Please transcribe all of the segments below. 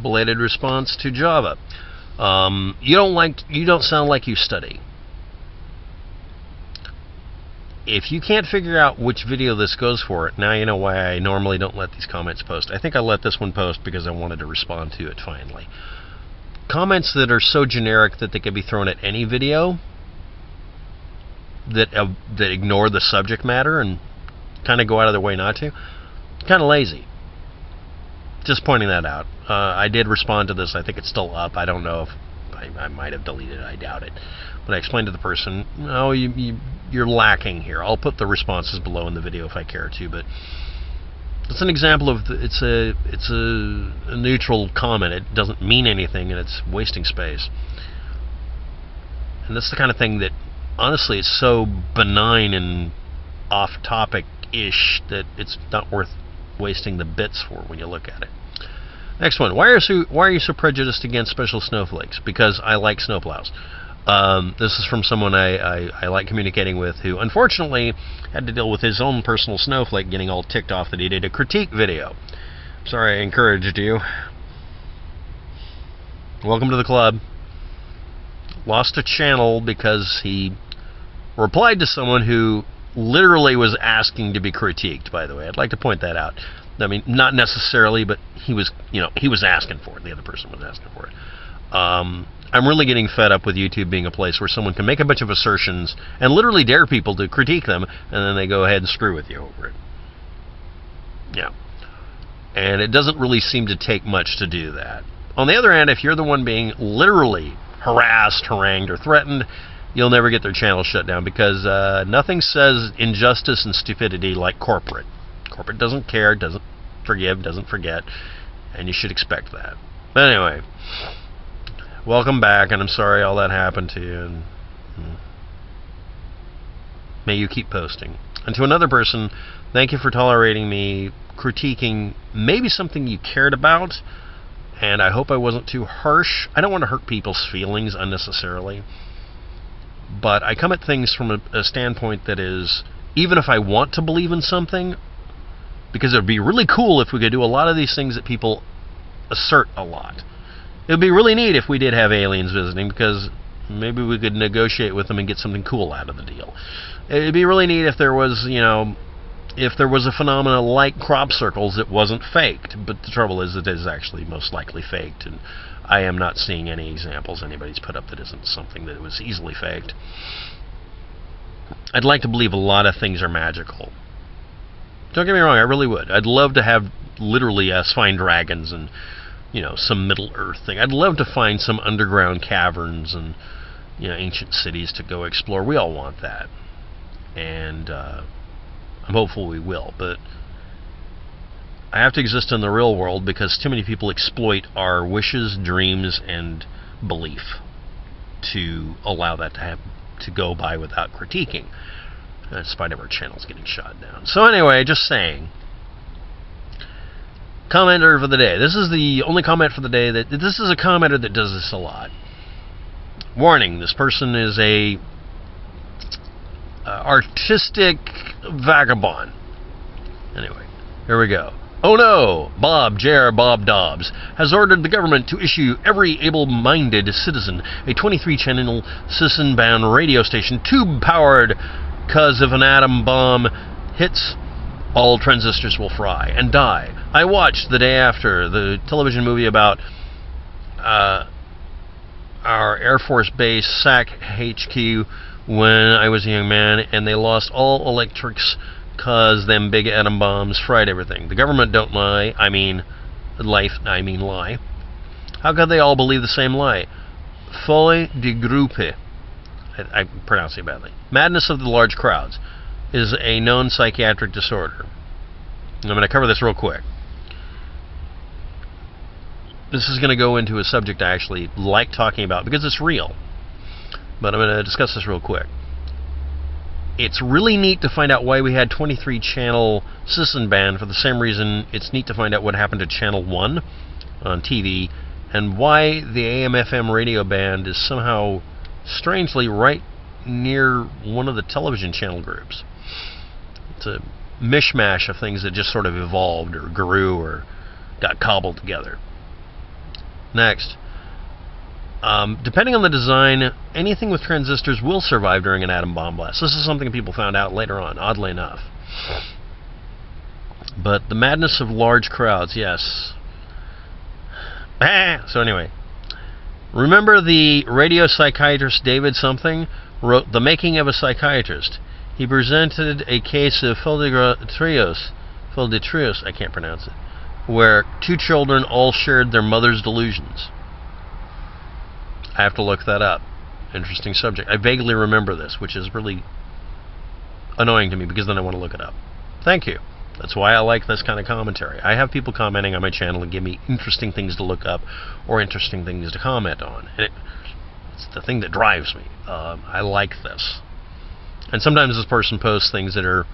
Belated response to Java. You don't sound like you study. If you can't figure out which video this goes for, now you know why I normally don't let these comments post. I think I let this one post because I wanted to respond to it finally. Comments that are so generic that they can be thrown at any video, that ignore the subject matter and kind of go out of their way not to, kind of lazy. Just pointing that out. I did respond to this. I think it's still up. I don't know if I might have deleted it. I doubt it. But I explained to the person, no, you're lacking here. I'll put the responses below in the video if I care to, but it's an example of it's a neutral comment. It doesn't mean anything, and it's wasting space. And that's the kind of thing that, honestly, is so benign and off-topic-ish that it's not worth wasting the bits for when you look at it. Next one. Why are you so prejudiced against special snowflakes? Because I like snowplows. This is from someone I like communicating with, who unfortunately had to deal with his own personal snowflake getting all ticked off that he did a critique video. Sorry I encouraged you. Welcome to the club. Lost a channel because he replied to someone who literally was asking to be critiqued, by the way. I'd like to point that out. I mean, not necessarily, but he was asking for it. The other person was asking for it. I'm really getting fed up with YouTube being a place where someone can make a bunch of assertions and literally dare people to critique them, and then they go ahead and screw with you over it. Yeah. And it doesn't really seem to take much to do that. On the other hand, if you're the one being literally harassed, harangued, or threatened, you'll never get their channel shut down, because nothing says injustice and stupidity like corporate. Corporate doesn't care, doesn't forgive, doesn't forget, and you should expect that. But anyway, welcome back, and I'm sorry all that happened to you, and may you keep posting. And to another person, thank you for tolerating me critiquing maybe something you cared about, and I hope I wasn't too harsh. I don't want to hurt people's feelings unnecessarily, but I come at things from a standpoint that is, even if I want to believe in something, because it would be really cool if we could do a lot of these things that people assert a lot. It would be really neat if we did have aliens visiting, because maybe we could negotiate with them and get something cool out of the deal. It would be really neat if there was, if there was a phenomenon like crop circles that wasn't faked. But the trouble is, it is actually most likely faked, and I am not seeing any examples anybody's put up that isn't something that was easily faked. I'd like to believe a lot of things are magical. Don't get me wrong, I really would. I'd love to have literally us find dragons and, some Middle Earth thing. I'd love to find some underground caverns and, ancient cities to go explore. We all want that. And I'm hopeful we will. But I have to exist in the real world because too many people exploit our wishes, dreams, and belief to allow that to go by without critiquing, despite of our channels getting shot down. So anyway, just saying. Commenter for the day. This is the only comment for the day this is a commenter that does this a lot. Warning, this person is a artistic vagabond. Anyway, here we go. Oh no! Bob, J.R. Bob Dobbs, has ordered the government to issue every able-minded citizen a 23-channel citizen-bound radio station, tube-powered, because if an atom bomb hits, all transistors will fry and die. I watched the day after the television movie about our Air Force Base, SAC HQ, when I was a young man, and they lost all electrics because them big atom bombs fried everything. The government don't lie. I mean lie. How could they all believe the same lie? Folie de groupe. I pronounce it badly. Madness of the large crowds is a known psychiatric disorder. I'm going to cover this real quick. This is going to go into a subject I actually like talking about because it's real. But I'm going to discuss this real quick. It's really neat to find out why we had 23-channel citizen band for the same reason it's neat to find out what happened to Channel 1 on TV, and why the AM/FM radio band is somehow strangely right near one of the television channel groups. It's a mishmash of things that just sort of evolved or grew or got cobbled together. Next. Depending on the design, anything with transistors will survive during an atom bomb blast. This is something people found out later on, oddly enough. But the madness of large crowds, yes. So anyway, remember the radio psychiatrist David something wrote The Making of a Psychiatrist. He presented a case of Fildetrios, I can't pronounce it, where two children all shared their mother's delusions. I have to look that up. Interesting subject. I vaguely remember this, which is really annoying to me because then I want to look it up. Thank you. That's why I like this kind of commentary. I have people commenting on my channel and give me interesting things to look up or interesting things to comment on. And it's the thing that drives me. I like this. And sometimes this person posts things that are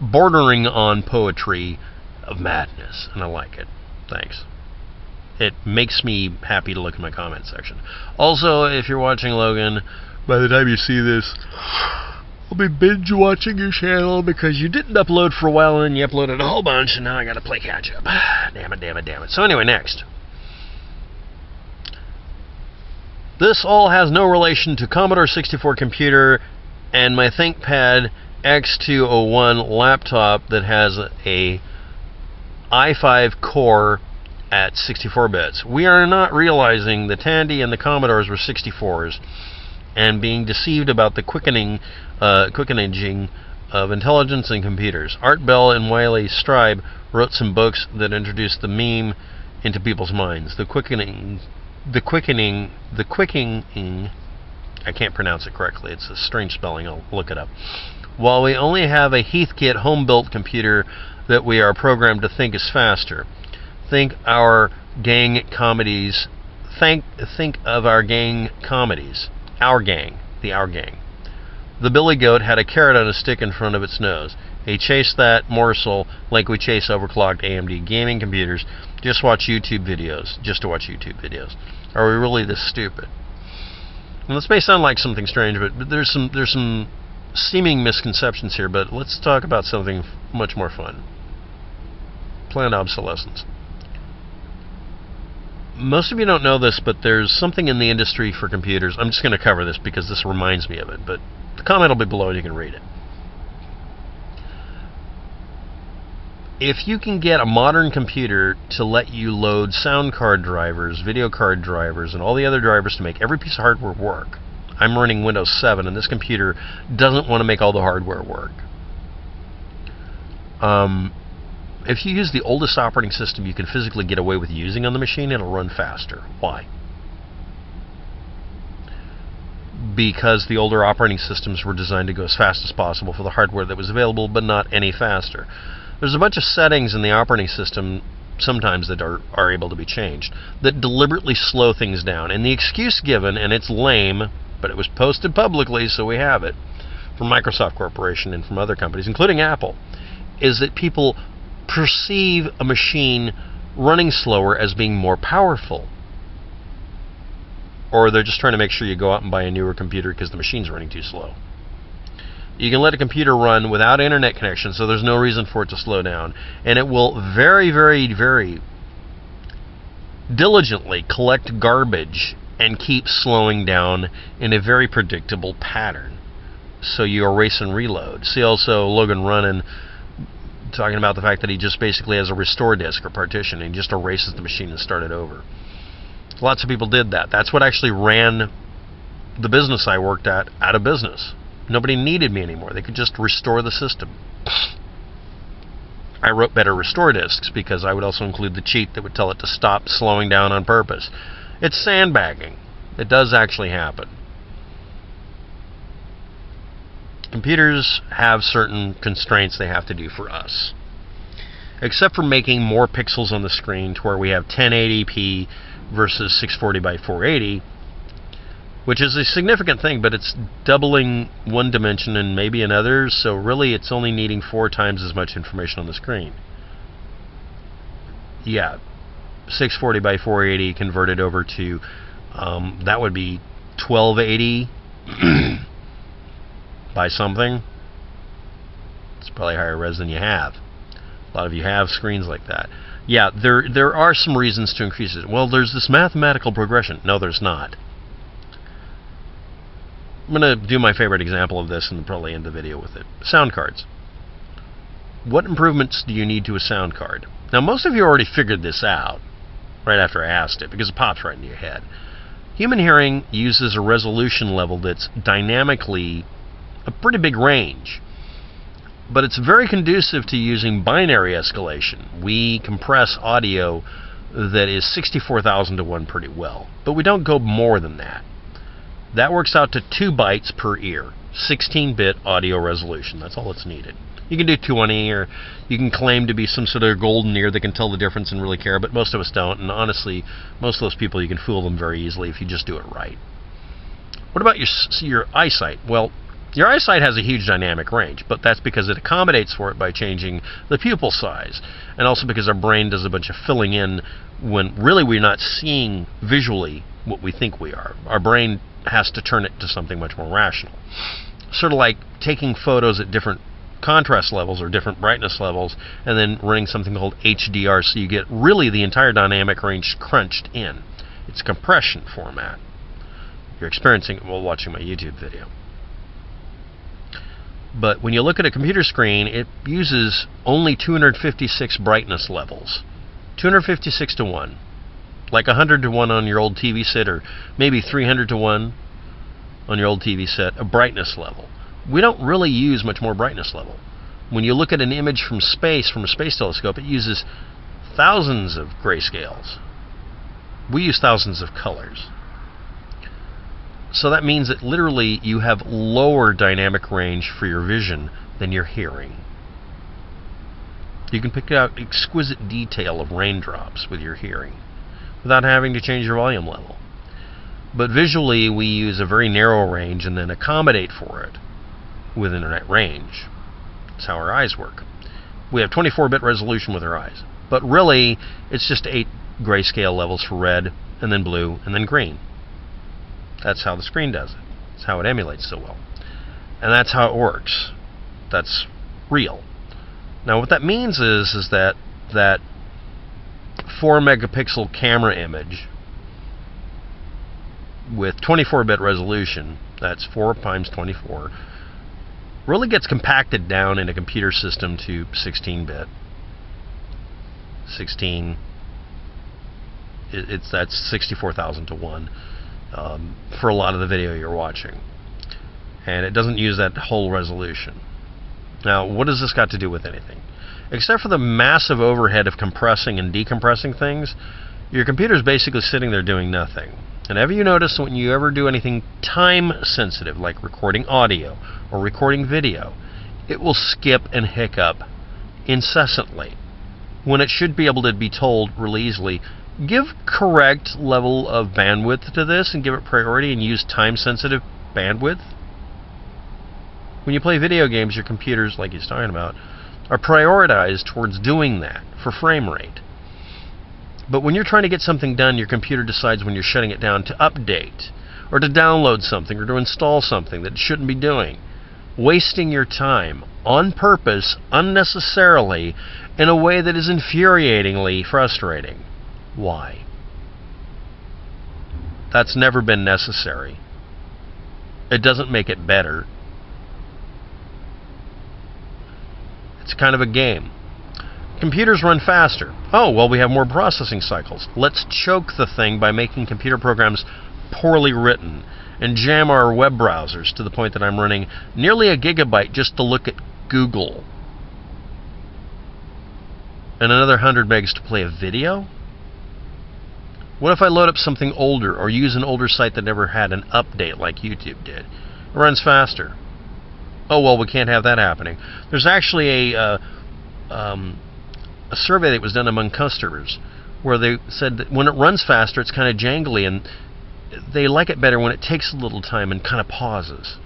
bordering on poetry of madness, and I like it. Thanks. It makes me happy to look in my comment section. Also, if you're watching Logan, by the time you see this, I'll be binge watching your channel because you didn't upload for a while and you uploaded a whole bunch and now I gotta play catch up. Damn it. So anyway, next. This all has no relation to Commodore 64 computer and my ThinkPad X201 laptop that has a i5 core at 64 bits. We are not realizing the Tandy and the Commodores were 64s and being deceived about the quickening of intelligence in computers. Art Bell and Wiley Stribe wrote some books that introduced the meme into people's minds. The quickening, I can't pronounce it correctly. It's a strange spelling. I'll look it up. While we only have a Heathkit home-built computer that we are programmed to think is faster. Think our gang comedies. Think of our gang comedies. Our Gang. The Billy Goat had a carrot on a stick in front of its nose. He chased that morsel like we chase overclocked AMD gaming computers. Just watch YouTube videos. Just to watch YouTube videos. Are we really this stupid? And this may sound like something strange, but there's some seeming misconceptions here. But let's talk about something much more fun. Planned obsolescence. Most of you don't know this, but there's something in the industry for computers. I'm just going to cover this because this reminds me of it, but the comment will be below and you can read it. If you can get a modern computer to let you load sound card drivers, video card drivers, and all the other drivers to make every piece of hardware work. I'm running Windows 7, and this computer doesn't want to make all the hardware work. If you use the oldest operating system you can physically get away with using on the machine, it'll run faster. Why? Because the older operating systems were designed to go as fast as possible for the hardware that was available, but not any faster. There's a bunch of settings in the operating system sometimes that are able to be changed that deliberately slow things down. And the excuse given, and it's lame, but it was posted publicly, so we have it, from Microsoft Corporation and from other companies, including Apple, is that people perceive a machine running slower as being more powerful. Or they're just trying to make sure you go out and buy a newer computer because the machine's running too slow. You can let a computer run without internet connection, so there's no reason for it to slow down. And it will very, very, very diligently collect garbage and keep slowing down in a very predictable pattern. So you erase and reload. See also Logan Runnin talking about the fact that he just basically has a restore disk or partition and he just erases the machine and start it over. Lots of people did that. That's what actually ran the business I worked at out of business. Nobody needed me anymore. They could just restore the system. I wrote better restore disks because I would also include the cheat that would tell it to stop slowing down on purpose. It's sandbagging. It does actually happen. Computers have certain constraints they have to do for us. Except for making more pixels on the screen to where we have 1080p versus 640 by 480, which is a significant thing, but it's doubling one dimension and maybe another, so really it's only needing 4 times as much information on the screen. Yeah, 640 by 480 converted over to, that would be 1280 by something. It's probably higher res than you have. A lot of you have screens like that. Yeah, there are some reasons to increase it. Well, there's this mathematical progression. No, there's not. I'm going to do my favorite example of this and probably end the video with it. Sound cards. What improvements do you need to a sound card? Now, most of you already figured this out right after I asked it, because it pops right into your head. Human hearing uses a resolution level that's dynamically a pretty big range, but it's very conducive to using binary escalation. We compress audio that is 64,000 to 1 pretty well, but we don't go more than that. That works out to 2 bytes per ear, 16-bit audio resolution. That's all that's needed. You can do 20, or you can claim to be some sort of golden ear that can tell the difference and really care, but most of us don't, and honestly, most of those people, you can fool them very easily if you just do it right. What about your eyesight? Well, your eyesight has a huge dynamic range, but that's because it accommodates for it by changing the pupil size, and also because our brain does a bunch of filling in when really we're not seeing visually what we think we are. Our brain has to turn it to something much more rational. Sort of like taking photos at different contrast levels or different brightness levels and then running something called HDR, so you get really the entire dynamic range crunched in. It's a compression format. You're experiencing it while watching my YouTube video. But when you look at a computer screen, it uses only 256 brightness levels. 256 to 1. Like 100 to 1 on your old TV set, or maybe 300 to 1 on your old TV set, a brightness level. We don't really use much more brightness level. When you look at an image from space, from a space telescope, it uses thousands of grayscales. We use thousands of colors. So that means that literally you have lower dynamic range for your vision than your hearing. You can pick out exquisite detail of raindrops with your hearing without having to change your volume level. But visually, we use a very narrow range and then accommodate for it with internet range. That's how our eyes work. We have 24-bit resolution with our eyes, but really it's just 8 grayscale levels for red, and then blue, and then green. That's how the screen does it. That's how it emulates so well. And that's how it works. That's real. Now what that means is that 4 megapixel camera image with 24-bit resolution, that's 4 times 24, really gets compacted down in a computer system to 16-bit. 16, that's 64,000 to 1 for a lot of the video you're watching. And it doesn't use that whole resolution. Now, what has this got to do with anything? Except for the massive overhead of compressing and decompressing things, your computer's basically sitting there doing nothing. And have you noticed when you ever do anything time sensitive, like recording audio or recording video, it will skip and hiccup incessantly, when it should be able to be told really easily, give correct level of bandwidth to this and give it priority and use time sensitive bandwidth. When you play video games, your computers, like he's talking about, are prioritized towards doing that for frame rate. But when you're trying to get something done, your computer decides when you're shutting it down to update, or to download something, or to install something that it shouldn't be doing. Wasting your time on purpose, unnecessarily, in a way that is infuriatingly frustrating. Why? That's never been necessary. It doesn't make it better. It's kind of a game. Computers run faster. Oh, well, we have more processing cycles. Let's choke the thing by making computer programs poorly written and jam our web browsers to the point that I'm running nearly a gigabyte just to look at Google. And another 100 megs to play a video? What if I load up something older or use an older site that never had an update like YouTube did? It runs faster. Oh, well, we can't have that happening. There's actually a survey that was done among customers where they said that when it runs faster, it's kind of jangly, and they like it better when it takes a little time and kind of pauses.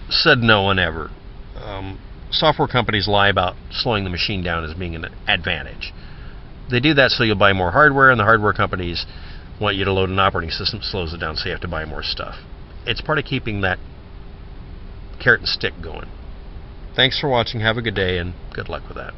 Said no one ever. Software companies lie about slowing the machine down as being an advantage. They do that so you'll buy more hardware, and the hardware companies want you to load an operating system that slows it down so you have to buy more stuff. It's part of keeping that carrot and stick going. Thanks for watching. Have a good day, and good luck with that.